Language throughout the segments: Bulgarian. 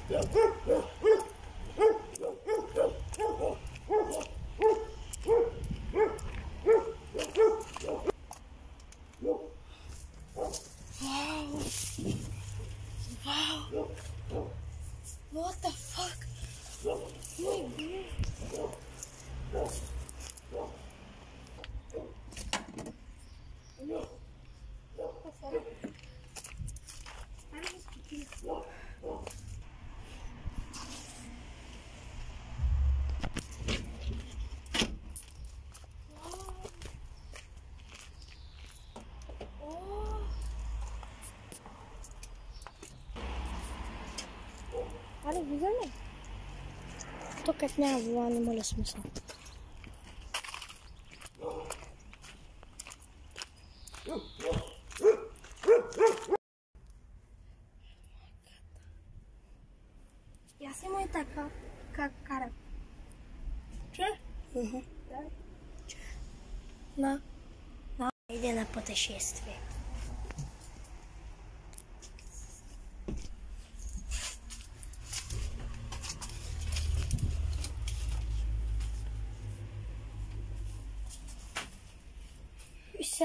Wow. What the fuck? अरे बिगड़ नहीं तो कितने वो एनिमल इसमें से Ja se mój taka kara. Че? На. Иди на путешествие.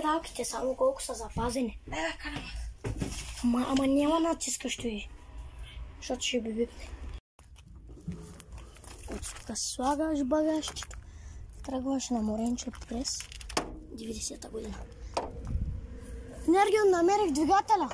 Раките само колко са запазени. Да, карам. Ама няма натискаш той, защото ще би викне. Тук слагаш багажчето, тръгваш на Моренче през 90-та година. Енергион, намерих двигателя.